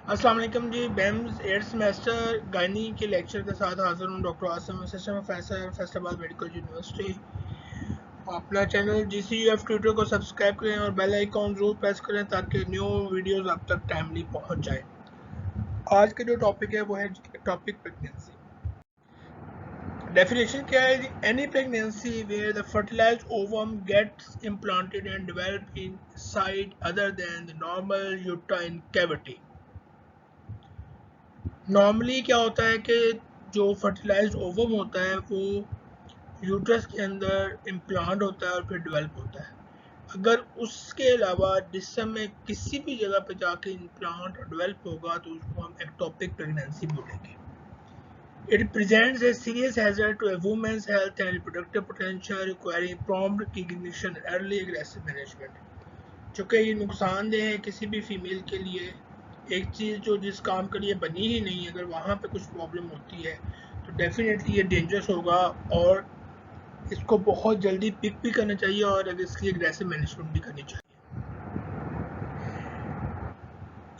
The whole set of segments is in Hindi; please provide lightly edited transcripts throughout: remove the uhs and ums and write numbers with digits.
अस्सलाम वालेकुम जी। बेम्स 8th सेमेस्टर गायनी के लेक्चर के साथ हाजिर हूँ। Doctor Asim assistant professor Faisalabad medical university. अपना चैनल GCUF ट्विटर को सब्सक्राइब करें और बेल आइकॉन जरूर प्रेस करें ताकि न्यू वीडियोस आप तक टाइमली पहुँच जाए। आज का जो टॉपिक है वो है टॉपिक प्रेगनेंसी। डेफिनेशन क्या है? Any pregnancy where the fertilised ovum gets implanted and develop in site other than the normal uterine cavity. Normally क्या होता है कि जो फर्टिलाइज्ड ओवम होता है वो यूट्रस के अंदर इम्प्लांट होता है और फिर डेवलप होता है। अगर उसके अलावा जिस्म में किसी भी जगह पे जाके इम्प्लांट और डेवलप होगा तो उसको हम एक्टोपिक प्रेगनेंसी बोलेंगे। It presents a serious hazard to a women's health and reproductive potential requiring prompt recognition and early aggressive management. चूँकि ये नुकसानदेह है किसी भी फीमेल के लिए। एक चीज़ जो जिस काम के लिए बनी ही नहीं, अगर वहाँ पे कुछ प्रॉब्लम होती है तो डेफिनेटली ये डेंजरस होगा और इसको बहुत जल्दी पिक भी करना चाहिए और इसकी एग्रेसिव मैनेजमेंट भी करनी चाहिए।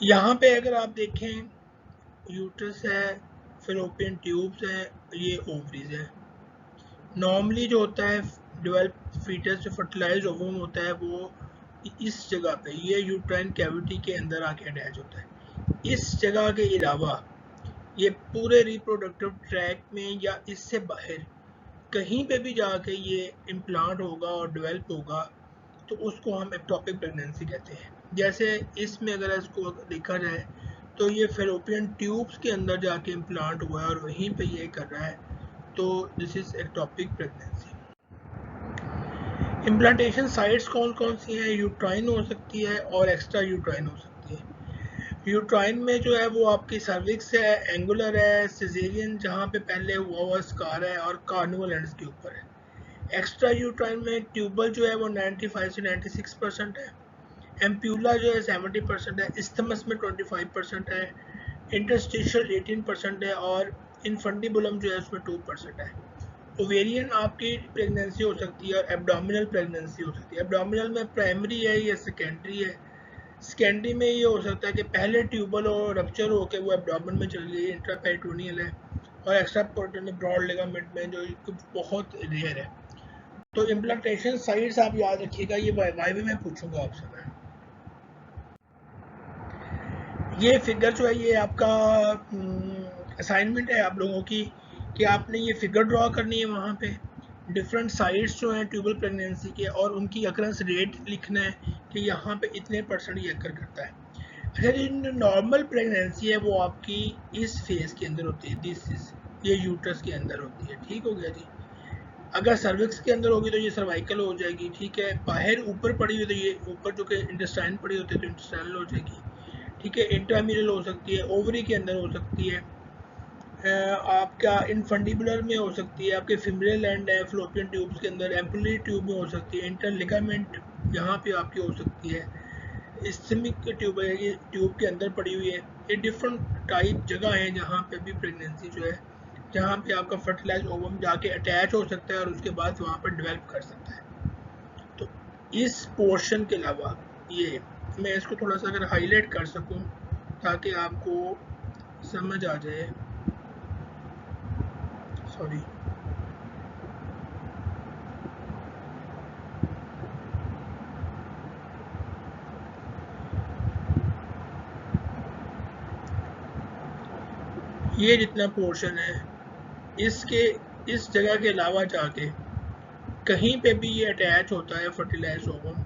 यहाँ पे अगर आप देखें, यूट्रस है, फेलोपियन ट्यूब्स है, ये ओवरीज है। नॉर्मली जो होता है डेवलप फीटस जो फर्टिलाइज ओवम होता है वो इस जगह पे, ये यूट्राइन कैविटी के अंदर आके अटैच होता है। इस जगह के अलावा ये पूरे रिप्रोडक्टिव ट्रैक में या इससे बाहर कहीं पे भी जाके ये इम्प्लांट होगा और डेवलप होगा तो उसको हम एक्टोपिक प्रेगनेंसी कहते हैं। जैसे इसमें अगर इसको देखा जाए तो ये फेलोपियन ट्यूब्स के अंदर जाके इम्प्लांट हुआ है और वहीं पे ये कर रहा है, तो this is ectopic pregnancy. Implantation sites कौन कौन सी हैं? यूट्राइन हो सकती है और एक्स्ट्रा यूट्राइन हो सकती है। यूट्राइन में जो है वो आपकी सर्विक्स है, एंगुलर है, सिजेरियन जहाँ पे पहले हुआ स्कार है और कार्निवल एंड्स के ऊपर है। एक्स्ट्रा यूट्राइन में ट्यूबल जो है वो 95 से 96% है, एम्प्यूला जो है 70% है, इस्थमस में 25% है, इंटरस्टिशियल 18% है और इनफंडिबुलम जो है उसमें 2% है। ओवेरियन आपकी प्रेगनेंसी हो सकती है और एब्डोमिनल प्रेगनेंसी हो सकती है। एब्डोमिनल में प्राइमरी है या सेकेंडरी है। सेकेंडरी में ये हो सकता है कि पहले ट्यूबल और रप्चर होकर वो एब्डोमिन में चली गई, इंट्रापेरिटोनियल है, और एक्स्ट्रा पेरिटोनियल ब्रॉड लिगामेंट में जो बहुत रेयर है। तो इम्प्लांटेशन साइट्स आप याद रखिएगा, ये वाइवे में पूछूंगा आपसे मैं। ये फिगर जो है ये आपका असाइनमेंट है आप लोगों की कि आपने ये फिगर ड्रॉ करनी है। वहाँ पे डिफरेंट साइट्स जो हैं ट्यूबल प्रेगनेंसी के और उनकी अकरेंस रेट लिखना है कि यहाँ पे इतने % ये अकर करता है। अच्छा जी, नॉर्मल प्रेगनेंसी है वो आपकी इस फेज के अंदर होती है, दिस इज, ये यूट्रस के अंदर होती है। ठीक हो गया जी। अगर सर्विक्स के अंदर होगी तो ये सर्वाइकल हो जाएगी। ठीक है, बाहर ऊपर पड़ी हुई तो ये ऊपर जो कि इंटेस्टाइन पड़ी होती है तो इंटेस्टाइनल हो जाएगी। ठीक है, इंट्राम्यूरल हो सकती है, ओवरी के अंदर हो सकती है, आपका इनफंडिबुलर में हो सकती है, आपके फिमरल एंड है फ्लोपियन ट्यूब्स के अंदर, एम्पुलरी ट्यूब में हो सकती है, इंटर लिगामेंट यहाँ पे आपकी हो सकती है, इस्थमिक ट्यूब है ये ट्यूब के अंदर पड़ी हुई है। ये डिफरेंट टाइप जगह है जहाँ पे भी प्रेगनेंसी जो है, जहाँ पे आपका फर्टिलाइज ओवम जाके अटैच हो सकता है और उसके बाद वहाँ पर डेवलप कर सकता है। तो इस पोर्शन के अलावा ये मैं इसको थोड़ा सा अगर हाईलाइट कर सकूँ ताकि आपको समझ आ जाए। सॉरी, ये जितना पोर्शन है इसके इस जगह के अलावा जाके कहीं पे भी ये अटैच होता है फर्टिलाइज ओवम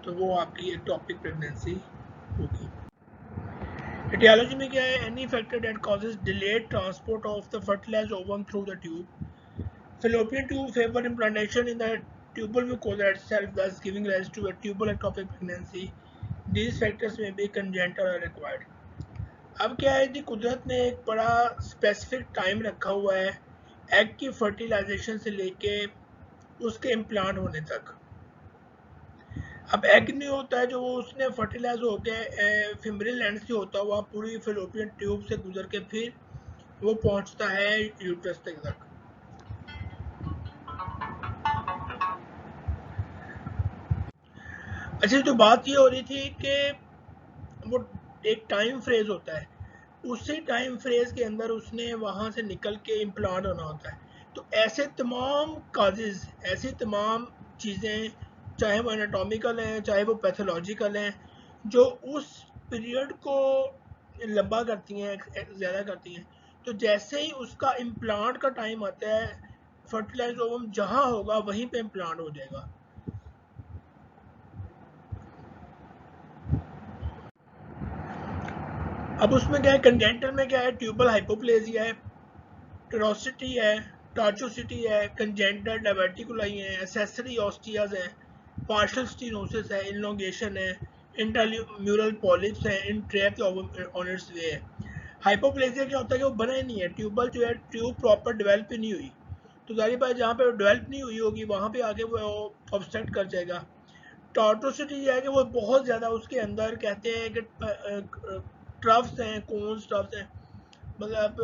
तो वो आपकी एक्टोपिक प्रेगनेंसी होगी। एटियोलॉजी में क्या है? Any factor that causes delayed transport of the fertilised ovum through the tube. Fallopian tube favor implantation in the tubal mucosa itself, thus giving rise to a tubal ectopic pregnancy. These factors may be congenital or acquired. अब क्या है कि कुदरत ने एक बड़ा स्पेसिफिक टाइम रखा हुआ है एग की फर्टिलाइजेशन से लेके उसके इम्प्लांट होने तक। अब एग नहीं होता है जो उसने फर्टिलाइज होकर फिमरल एंड से होता हुआ पूरी फेलोपियन ट्यूब से गुजर के फिर वो पहुंचता है यूट्रस तक। अच्छा, तो बात ये हो रही थी कि वो एक टाइम फ्रेज होता है उसी टाइम फ्रेज के अंदर उसने वहाँ से निकल के इम्प्लांट होना होता है। तो ऐसे तमाम काजेज़, ऐसी तमाम चीज़ें, चाहे वो एनाटॉमिकल हैं चाहे वो पैथोलॉजिकल हैं, जो उस पीरियड को लंबा करती हैं, ज़्यादा करती हैं। तो जैसे ही उसका इम्प्लांट का टाइम आता है, फर्टिलाइज्ड ओवम जहाँ होगा वहीं पे इम्प्लांट हो जाएगा। अब उसमें क्या है, कंजेंटल में क्या है, ट्यूबल हाइपोप्लेजिया है, टेरोसिटी है, टार्चोसिटी है, कंजेंटल डायवर्टिकुलाई है, एसेसरी ऑस्टियाज है, पार्शियल स्टीनोसिस है, इनलोंगेशन है, इंट्राम्यूरल पॉलिप्स है, इन ट्रैप ऑन इट्स वे है। हाइपोप्लेजिया क्या होता है कि वो बना ही नहीं है, ट्यूबल जो है ट्यूब प्रॉपर डेवलप ही नहीं हुई, तो जाहिर बात जहाँ पे डेवलप नहीं हुई होगी वहाँ पे आके वो ऑब्स्ट्रक्ट कर जाएगा। टॉर्टोसिटी जो है कि वो बहुत ज़्यादा उसके अंदर कहते हैं कि ट्रफ्स हैं, कोन्स ट्रफ्स हैं, मतलब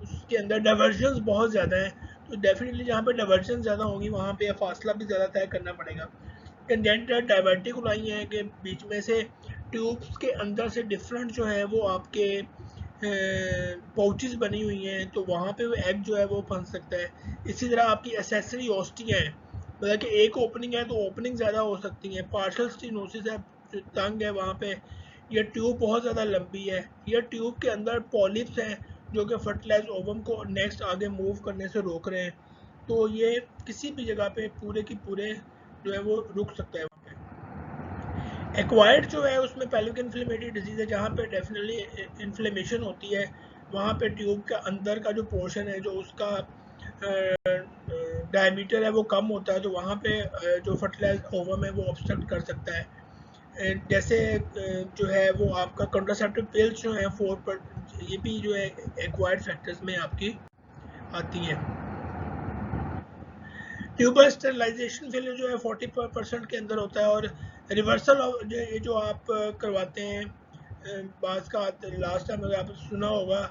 उसके अंदर डाइवर्जन्स बहुत ज़्यादा है। तो डेफिनेटली जहाँ पे डाइवर्जन ज़्यादा होगी वहाँ पे फासला भी ज़्यादा तय करना पड़ेगा। कंजेंटल डायवर्टिकुलाई है कि बीच में से ट्यूब्स के अंदर से डिफरेंट जो है वो आपके पाउचेस बनी हुई हैं, तो वहाँ पे वो एग जो है वो फंस सकता है। इसी तरह आपकी एसेसरी ओस्टियाँ हैं, मतलब कि एक ओपनिंग है तो ओपनिंग ज़्यादा हो सकती है। पार्शियल स्टीनोसिस है, जो तंग है वहाँ पे, या ट्यूब बहुत ज़्यादा लंबी है, या ट्यूब के अंदर पॉलिप्स हैं जो कि फर्टिलाइज ओवम को नेक्स्ट आगे मूव करने से रोक रहे हैं। तो ये किसी भी जगह पे पूरे की पूरे जो है वो रुक सकता है वहाँ पे। एक्वायर्ड जो है उसमें पेल्विक इन्फ्लेमेटरी डिजीज़ है, जहाँ पे डेफिनेटली इन्फ्लेमेशन होती है। वहाँ पे ट्यूब के अंदर का जो पोर्शन है, जो उसका डायमीटर है वो कम होता है, तो वहाँ पे जो फर्टिलाइज ओवम है वो ऑब्स्ट्रक्ट कर सकता है। जैसे जो है वो आपका कॉन्ट्रासेप्टिव पिल्स जो है 4 पर, ये भी जो है एक्वायर्ड फैक्टर्स में आपकी आती हैं। ट्यूबल स्टेरिलाइजेशन फेलियर जो है 40% के अंदर होता है, और रिवर्सल ये जो आप करवाते हैं, बाज का लास्ट टाइम अगर आपने सुना होगा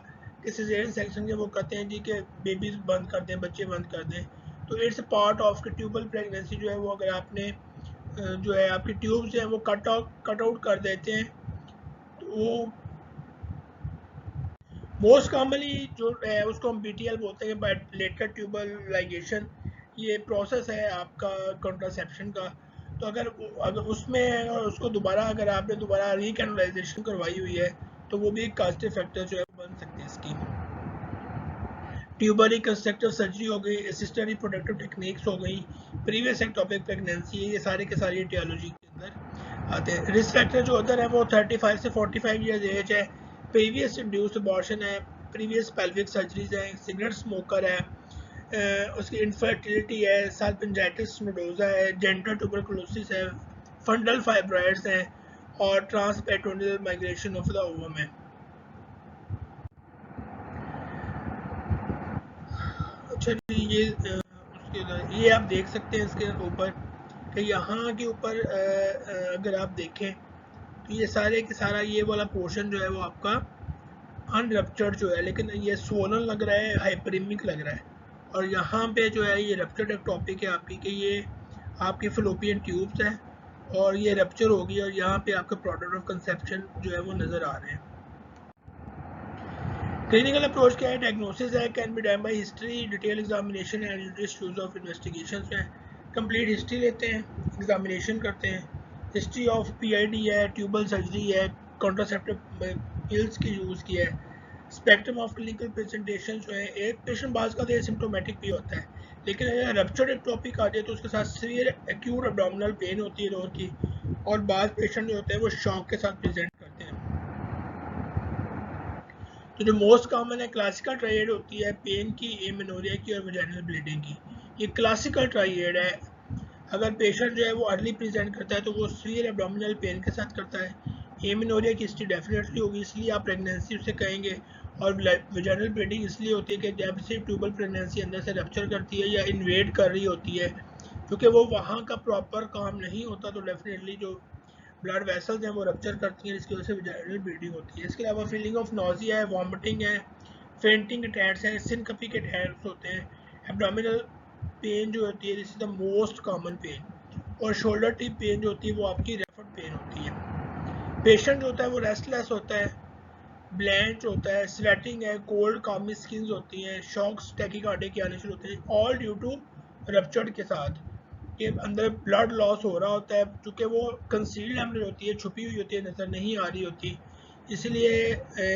कि सिजेरियन सेक्शन के वो कहते हैं जी कि बेबीज बंद कर दें, बच्चे बंद कर दें। तो इट्स पार्ट ऑफ कि ट्यूबल प्रेगनेंसी जो है वो अगर आपने जो है आपकी ट्यूब्स हैं वो कट आउट कर देते हैं, तो वो मोस्ट कॉमनली जो है उसको हम BTL बोलते हैं, बायलेटरल ट्यूबल लाइगेशन। ये प्रोसेस है आपका कॉन्ट्रासेप्शन का। तो अगर उसमें और उसको दोबारा अगर आपने दोबारा रिकैनलाइजेशन करवाई हुई है, तो वो भी एक कॉस्टिव फैक्टर जो है बन सकती है इसकी। ट्यूबर रिकंस्ट्रक्टिव सर्जरी हो गई, असिस्टेड रिप्रोडक्टिव टेक्निक्स हो गई, प्रीवियस एक्टोपिक प्रेगनेंसी, ये सारे के सारे टियोलॉजी के अंदर आते हैं। रिस्क फैक्टर जो अंदर है वो 35 से 45 ईयर्स एज है, प्रीवियस इंड्यूस्ड अबॉर्शन है, प्रीवियस पेल्विक सर्जरीज है, सिगरेट स्मोकर है, उसकी इनफर्टिलिटी है, साल्पिंजाइटिस नोडोजा है, जेंटल ट्यूबरकुलोसिस है, फंडल फाइब्रॉइड्स हैं, और ट्रांसपेरिटोनियल माइग्रेशन ऑफ द ओवम है। अच्छा जी, ये आप देख सकते हैं इसके ऊपर कि यहाँ के ऊपर अगर आप देखें तो ये सारे के सारा ये वाला पोर्शन जो है वो आपका अनरप्चर्ड जो है, लेकिन ये स्वोलन लग रहा है, हाइपरीमिक लग रहा है। और यहाँ पे जो है ये रप्चर्ड एक टॉपिक है आपकी कि ये आपकी फ्लोपियन ट्यूब्स हैं, और ये रप्चर होगी और यहाँ पे आपके प्रोडक्ट ऑफ कंसेप्शन जो है वो नज़र आ रहे हैं। क्लिनिकल अप्रोच क्या है, डायग्नोसिस है, can be done by history, detail examination and use of investigation है। कंप्लीट हिस्ट्री लेते हैं, एग्जामिनेशन करते हैं, हिस्ट्री ऑफ PID है, ट्यूबल सर्जरी है, कॉन्ट्रासेप्टिव पिल्स की यूज़ की है, स्पेक्ट्रम ऑफ क्लिनिकल प्रेजेंटेशन जो है। एक पेशेंट बाज का तो सिम्टोमेटिक भी होता है, लेकिन अगर रप्चर्ड एक्टोपिक आ जाए तो उसके साथ सीवियर एक्यूट एब्डोमिनल पेन होती है रोर की, और बाज पेशेंट जो होते हैं वो शॉक के साथ प्रेजेंट करते हैं। तो जो मोस्ट कॉमन है क्लासिकल ट्राइएड होती है, पेन की, एमेनोरिया की और वजाइनल ब्लीडिंग की। ये क्लासिकल ट्राइएड है। अगर पेशेंट जो है वो अर्ली प्रेजेंट करता है तो वो सीवियर एब्डोमिनल पेन के साथ करता है। एमेनोरिया की हिस्ट्री डेफिनेटली होगी, इसलिए आप प्रेगनेंसी उसे कहेंगे। और वजाइनल ब्लीडिंग इसलिए होती है कि जब से ट्यूबल प्रेगनेंसी अंदर से रप्चर करती है या इन्वेड कर रही होती है, क्योंकि वो वहाँ का प्रॉपर काम नहीं होता, तो डेफिनेटली जो ब्लड वेसल्स हैं वो रप्चर करती हैं, जिसकी वजह से वजाइनल ब्लीडिंग होती है। इसके अलावा फीलिंग ऑफ नॉजिया है, वॉमिटिंग है, फेंटिंग अटैक्स हैं, सिनकपी के अटैक्स होते हैं, एब्डोमिनल पेन जो होती है this is the most common pain, और शोल्डर टिप पेन जो होती है वो आपकी रेफर्ड पेन होती है। पेशेंट जो होता है वो रेस्टलेस होता है, ब्लैंच होता है, स्वेटिंग है, कोल्ड कामी स्किन्स होती हैं, शॉक्स टैकीकार्डिया के आने शुरू होते हैं, ऑल ड्यू टू रप्चर के साथ के अंदर ब्लड लॉस हो रहा होता है, चूँकि वो कंसील्ड हेमरेज होती है, छुपी हुई होती है, नज़र नहीं आ रही होती, इसलिए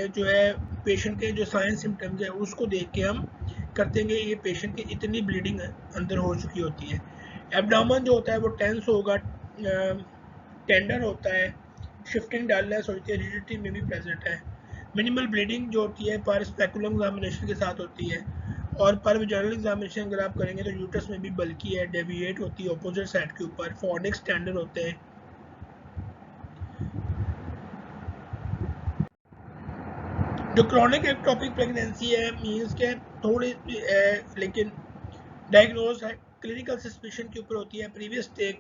जो है पेशेंट के जो साइन सिम्टम्स है उसको देख के हम करते हैं कि ये पेशेंट की इतनी ब्लीडिंग अंदर हो चुकी होती है। एब्डोमेन जो होता है वो टेंस होगा, टेंडर होता है, शिफ्टिंग डलनेस होती है, रिजिडिटी में भी प्रेजेंट है। मिनिमल ब्लीडिंग जो होती है पर स्पेकुलम एग्जामिनेशन के साथ होती है, और पर विजनल एग्जामिनेशन अगर आप करेंगे तो यूट्रस में भी बल्कि है, डेविएट होती है अपोजिट साइड के ऊपर, फॉर्निक्स टेंडर होते हैं। जो क्रॉनिक एक्टोपिक प्रेगनेंसी है मीन्स के थोड़ी लेकिन डायग्नोज है क्लिनिकल सस्पिशन के ऊपर होती है, प्रीवियस स्टेज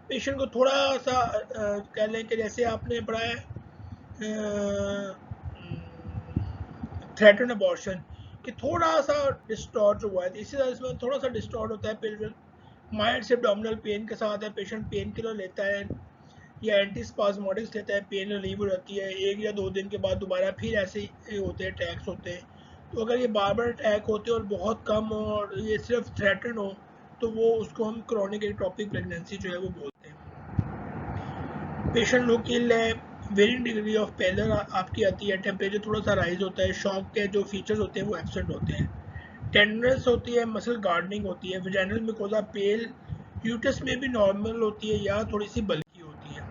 पेशेंट को थोड़ा सा कह लें कि जैसे आपने पढ़ा है थ्रेटन अबॉर्शन कि थोड़ा सा डिस्टॉर्ट हुआ है, इसी तरह इसमें थोड़ा सा डिस्टॉर्ट होता है, पेल्विक माइल्ड से एब्डोमिनल पेन के साथ है, पेशेंट पेन किलर लेता है या एंटी स्पाज्मोटिक्स लेता है, पेन रिलीव हो जाती है, 1 या 2 दिन के बाद दोबारा फिर ऐसे होते हैं, अटैक्स होते हैं। तो अगर ये बार बार अटैक होते हैं और बहुत कम हो और ये सिर्फ थ्रेटन हो तो वो उसको हम क्रॉनिक एक्टोपिक प्रेगनेंसी जो है वो बोलते हैं। पेशेंट लुक इल है, वेरिंग डिग्री ऑफ पेलर आपकी आती है, टेम्परेचर थोड़ा सा राइज होता है, शॉक के जो फीचर्स होते हैं वो एब्सेंट होते हैं, टेंडरनेस होती है, मसल गार्डनिंग होती है, वेजाइनल मिकोजा पेल, यूट्रस में भी नॉर्मल होती है या थोड़ी सी बल्की होती है।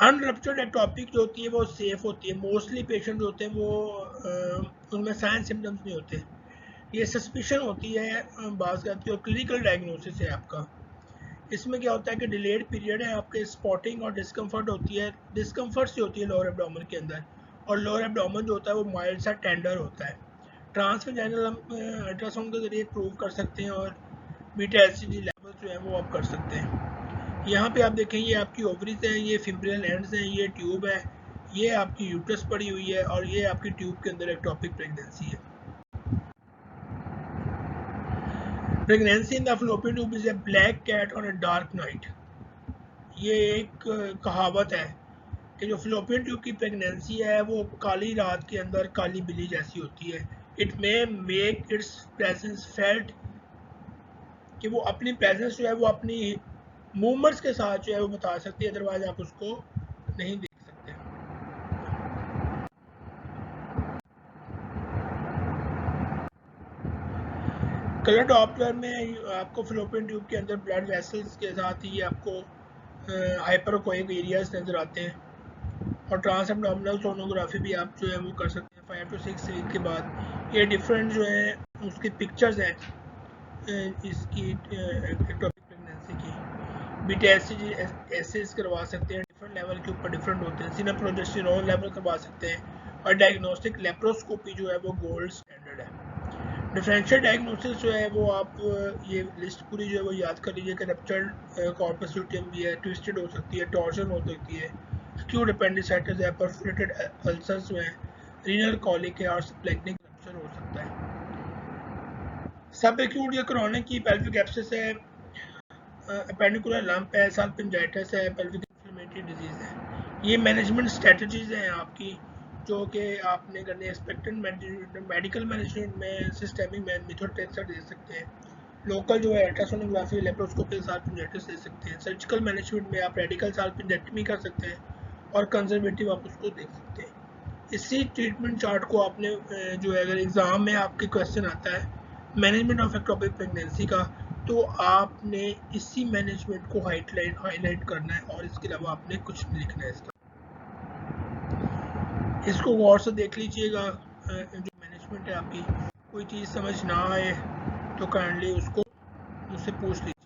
अनरप्चर्ड एक्टोपिक जो होती है वो सेफ होती है, मोस्टली पेशेंट होते हैं वो उनमें साइन सिम्टम्स नहीं होते, ये सस्पिशन होती है बात करती है, और क्लिनिकल डायग्नोसिस है आपका। इसमें क्या होता है कि डिलेड पीरियड है, आपके स्पॉटिंग और डिस्कम्फर्ट होती है, डिस्कम्फर्ट से होती है लोअर एब्डोमेन के अंदर, और लोअर एब्डोमेन जो होता है वो माइल्ड सा टेंडर होता है। ट्रांसवेजाइनल हम अल्ट्रासाउंड के जरिए प्रूव कर सकते हैं, और बीटा एसिडी लेवल जो है वो आप कर सकते हैं। यहाँ पे आप देखें ये आपकी ओवरीज है, ये फिब्रियल एंड्स हैं, ये ट्यूब है, ये आपकी यूट्रस पड़ी हुई है, और ये आपकी ट्यूब के अंदर एक्टोपिक प्रेगनेंसी है। Pregnancy in the Fallopian tube is a black cat on a dark night. ये एक कहावत है कि जो फलोपियन ट्यूब की प्रेगनेंसी है वो काली रात के अंदर काली बिल्ली जैसी होती है। It may make it's presence felt, कि वो अपनी प्रेजेंस जो है वो अपनी मूवमेंट्स के साथ जो है वो बता सकती है, अदरवाइज आप उसको नहीं देख सकते। कलर डॉपलर में आपको फलोपियन ट्यूब के अंदर ब्लड वेसल्स के साथ ही आपको हाइपरकोइक एरियाज नज़र आते हैं, और ट्रांस एब्डोमिनल सोनोग्राफी भी आप जो है वो कर सकते हैं 5 to 6 वीक के बाद। ये डिफरेंट जो है उसकी पिक्चर्स हैं इसकी एक्टोपिक प्रेगनेंसी की। बीटा एसिड करवा सकते हैं, डिफरेंट लेवल के ऊपर डिफरेंट होते हैं, सीरम प्रोजेस्टेरोन लेवल करवा सकते हैं, और डायग्नोस्टिक लेप्रोस्कोपी जो है वो गोल्ड स्टैंडर्ड है। डिफरेंशियल डायग्नोसिस जो है वो आप ये लिस्ट पूरी जो है वो याद कर लीजिए कि रप्चर्ड कॉर्पस ल्यूटियम भी है, ट्विस्टेड हो सकती है, टॉर्शन हो सकती है, एक्यूट अपेंडिसाइटिस है, परफोरेटेड अल्सर्स जो है, रीनल कॉलिक है, और स्प्लेनिक रप्चर हो सकता है। सब एक्यूट या क्रॉनिक की पेल्विक एब्सिस है, अपेंडिकुलर लंप है, साल्पिंजाइटिस है, पेल्विक इन्फ्लेमेटरी डिजीज है। ये मैनेजमेंट स्ट्रेटजीज हैं आपकी जो कि आपने करने एक्सपेक्टेड मेडिकल मैनेजमेंट में सिस्टेमिक मेथड टेस्ट दे सकते हैं, लोकल जो है अल्ट्रासोनोग्राफी लेप्रोस्कोपी साल्पिंजाइटिस दे सकते हैं, सर्जिकल मैनेजमेंट में आप रेडिकल साल्पिंजेक्टमी कर सकते हैं, और कंजर्वेटिव आप उसको देख सकते हैं। इसी ट्रीटमेंट चार्ट को आपने जो है अगर एग्ज़ाम में आपके क्वेश्चन आता है मैनेजमेंट ऑफ एक्टोपिक प्रेगनेंसी का, तो आपने इसी मैनेजमेंट को हाईलाइट करना है, और इसके अलावा आपने कुछ नहीं लिखना है इसका। इसको गौर से देख लीजिएगा, जो मैनेजमेंट है आपकी, कोई चीज़ समझ ना आए तो काइंडली उसको मुझसे पूछ लीजिए।